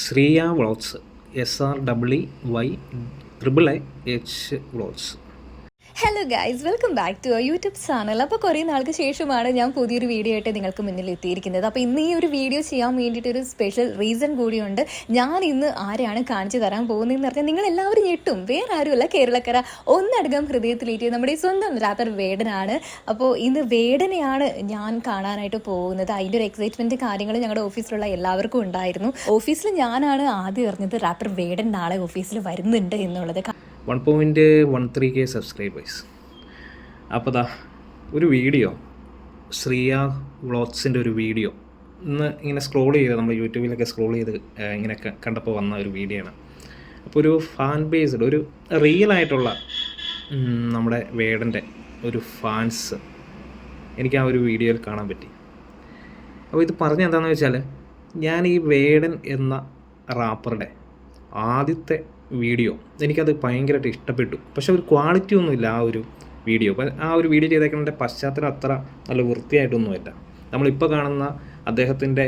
Shriya vlogs SREEYAAH vlogs. Hello guys, welcome back to our YouTube channel. അപ്പോൾ കുറേ നാൾക്ക് ശേഷമാണ് ഞാൻ പുതിയൊരു വീഡിയോ ആയിട്ട് നിങ്ങൾക്ക് മുന്നിൽ എത്തിയിരിക്കുന്നത്. അപ്പോൾ ഇന്ന് ഈ ഒരു വീഡിയോ ചെയ്യാൻ വേണ്ടിയിട്ടൊരു സ്പെഷ്യൽ റീസൺ കൂടിയുണ്ട്. ഞാൻ ഇന്ന് ആരെയാണ് കാണിച്ചു തരാൻ പോകുന്നതെന്ന് പറഞ്ഞാൽ നിങ്ങളെല്ലാവരും ഞെട്ടും. വേറെ ആരുമല്ല, കേരളക്കര ഒന്നടങ്കം ഹൃദയത്തിലേറ്റിയ നമ്മുടെ സ്വന്തം റാപ്പർ വേടനാണ്. അപ്പോൾ ഇന്ന് വേടനെയാണ് ഞാൻ കാണാനായിട്ട് പോകുന്നത്. അതിൻ്റെ ഒരു എക്സൈറ്റ്മെൻറ്റ് കാര്യങ്ങൾ ഞങ്ങളുടെ ഓഫീസിലുള്ള എല്ലാവർക്കും ഉണ്ടായിരുന്നു. ഓഫീസിൽ ഞാനാണ് ആദ്യം അറിഞ്ഞത് റാപ്പർ വേടൻ നാളെ ഓഫീസിൽ വരുന്നുണ്ട് എന്നുള്ളത്. 1.13K subscribers. അപ്പോൾ ഒരു വീഡിയോ, ശ്രീയ വ്ളോഗ്സിൻ്റെ ഒരു വീഡിയോ ഇന്ന് ഇങ്ങനെ സ്ക്രോൾ ചെയ്ത് നമ്മൾ യൂട്യൂബിലൊക്കെ സ്ക്രോൾ ചെയ്ത് ഇങ്ങനെ കണ്ടപ്പോൾ വന്ന ഒരു വീഡിയോ ആണ്. അപ്പോൾ ഒരു ഫാൻ ബേസ്ഡ്, ഒരു റിയൽ ആയിട്ടുള്ള നമ്മുടെ വേടൻ്റെ ഒരു ഫാൻസ് എനിക്ക് ആ ഒരു വീഡിയോയിൽ കാണാൻ പറ്റി. അപ്പോൾ ഇത് പറഞ്ഞ എന്താണെന്ന് വെച്ചാൽ, ഞാൻ ഈ വേടൻ എന്ന റാപ്പറുടെ ആദ്യത്തെ വീഡിയോ എനിക്കത് ഭയങ്കരമായിട്ട് ഇഷ്ടപ്പെട്ടു. പക്ഷെ ഒരു ക്വാളിറ്റി ഒന്നുമില്ല ആ ഒരു വീഡിയോ. ആ ഒരു വീഡിയോ ചെയ്തേക്കുന്നതിൻ്റെ പശ്ചാത്തലം അത്ര നല്ല വൃത്തിയായിട്ടൊന്നുമില്ല. നമ്മളിപ്പോൾ കാണുന്ന അദ്ദേഹത്തിൻ്റെ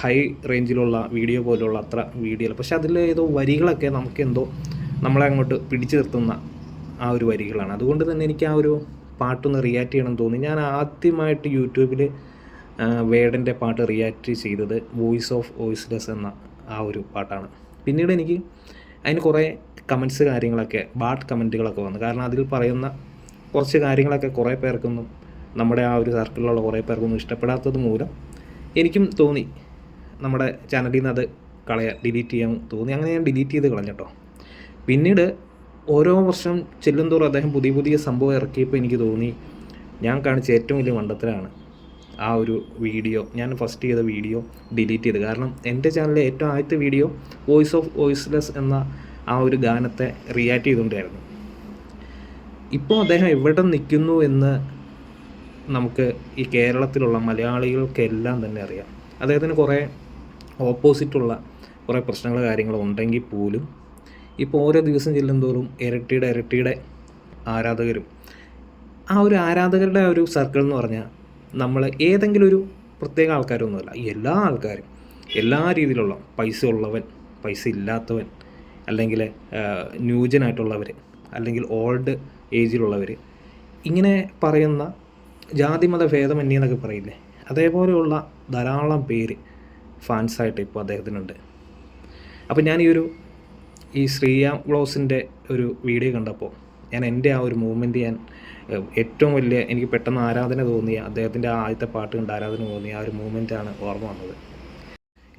ഹൈ റേഞ്ചിലുള്ള വീഡിയോ പോലുള്ള അത്ര വീഡിയോ അല്ല. പക്ഷെ അതിൽ ഏതോ വരികളൊക്കെ നമുക്കെന്തോ നമ്മളെ അങ്ങോട്ട് പിടിച്ചു നിർത്തുന്ന ആ ഒരു വരികളാണ്. അതുകൊണ്ട് തന്നെ എനിക്ക് ആ ഒരു പാട്ടൊന്ന് റിയാക്ട് ചെയ്യണമെന്ന് തോന്നി. ഞാൻ ആദ്യമായിട്ട് യൂട്യൂബിൽ വേടൻ്റെ പാട്ട് റിയാക്ട് ചെയ്തത് വോയിസ് ഓഫ് വോയിസ്ലെസ് എന്ന ആ ഒരു പാട്ടാണ്. പിന്നീട് എനിക്ക് അതിന് കുറേ കമൻറ്റ്സ് കാര്യങ്ങളൊക്കെ, ബാഡ് കമൻറ്റുകളൊക്കെ വന്നു. കാരണം അതിൽ പറയുന്ന കുറച്ച് കാര്യങ്ങളൊക്കെ കുറേ പേർക്കൊന്നും, നമ്മുടെ ആ ഒരു സർക്കിളിലുള്ള കുറേ പേർക്കൊന്നും ഇഷ്ടപ്പെടാത്തത് മൂലം എനിക്കും തോന്നി നമ്മുടെ ചാനലിൽ നിന്ന് അത് ഡിലീറ്റ് ചെയ്യാൻ തോന്നി. അങ്ങനെ ഞാൻ ഡിലീറ്റ് ചെയ്ത് കളഞ്ഞിട്ടോ. പിന്നീട് ഓരോ വർഷം ചെല്ലുന്തോറും അദ്ദേഹം പുതിയ പുതിയ സംഭവം ഇറക്കിയപ്പോൾ എനിക്ക് തോന്നി ഞാൻ കാണിച്ച ഏറ്റവും വലിയ മണ്ടത്തരമാണ് ആ ഒരു വീഡിയോ. ഞാൻ ഫസ്റ്റ് ചെയ്ത വീഡിയോ ഡിലീറ്റ് ചെയ്ത്. കാരണം എൻ്റെ ചാനലിലെ ഏറ്റവും ആദ്യത്തെ വീഡിയോ വോയിസ് ഓഫ് വോയിസ്ലെസ് എന്ന ആ ഒരു ഗാനത്തെ റിയാക്ട് ചെയ്തുകൊണ്ടായിരുന്നു. ഇപ്പോൾ അദ്ദേഹം എവിടെ നിൽക്കുന്നു എന്ന് നമുക്ക് ഈ കേരളത്തിലുള്ള മലയാളികൾക്കെല്ലാം തന്നെ അറിയാം. അദ്ദേഹത്തിന് കുറേ ഓപ്പോസിറ്റുള്ള കുറേ പ്രശ്നങ്ങൾ കാര്യങ്ങളും ഉണ്ടെങ്കിൽ പോലും ഇപ്പോൾ ഓരോ ദിവസം ചെല്ലുന്തോറും ഇരട്ടിയുടെ ആരാധകരും, ആ ഒരു ആരാധകരുടെ ഒരു സർക്കിൾ എന്ന് പറഞ്ഞാൽ നമ്മൾ ഏതെങ്കിലും ഒരു പ്രത്യേക ആൾക്കാരൊന്നുമല്ല, എല്ലാ ആൾക്കാരും, എല്ലാ രീതിയിലുള്ള പൈസ ഉള്ളവൻ, പൈസ ഇല്ലാത്തവൻ, അല്ലെങ്കിൽ ന്യൂജനായിട്ടുള്ളവർ, അല്ലെങ്കിൽ ഓൾഡ് ഏജിലുള്ളവർ, ഇങ്ങനെ പറയുന്ന ജാതിമത ഭേദമന്യേ എന്നൊക്കെ പറയില്ലേ, അതേപോലെയുള്ള ധാരാളം പേര് ഫാൻസായിട്ട് ഇപ്പോൾ അദ്ദേഹത്തിനുണ്ട്. അപ്പോൾ ഞാൻ ഈ ശ്രീയ വ്ളോഗ്സിൻ്റെ ഒരു വീഡിയോ കണ്ടപ്പോൾ ഞാൻ എൻ്റെ ആ ഒരു മൂവ്മെൻറ്റ് ഏറ്റവും വലിയ എനിക്ക് പെട്ടെന്ന് ആരാധന തോന്നിയ, അദ്ദേഹത്തിൻ്റെ ആദ്യത്തെ പാട്ട് കണ്ട് ആരാധന തോന്നിയ ആ ഒരു മൂവ്മെൻറ്റാണ് ഓർമ്മ വന്നത്.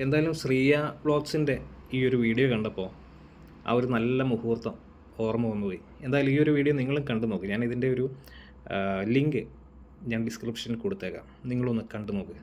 എന്തായാലും ശ്രീയ വ്ളോഗ്സിൻ്റെ ഈ ഒരു വീഡിയോ കണ്ടപ്പോൾ ആ ഒരു നല്ല മുഹൂർത്തം ഓർമ്മ വന്നുപോയി. എന്തായാലും ഈ ഒരു വീഡിയോ നിങ്ങളും കണ്ടു നോക്കുക. ഞാൻ ഇതിൻ്റെ ഒരു ലിങ്ക് ഞാൻ ഡിസ്ക്രിപ്ഷനിൽ കൊടുത്തേക്കാം, നിങ്ങളൊന്ന് കണ്ടു നോക്കുക.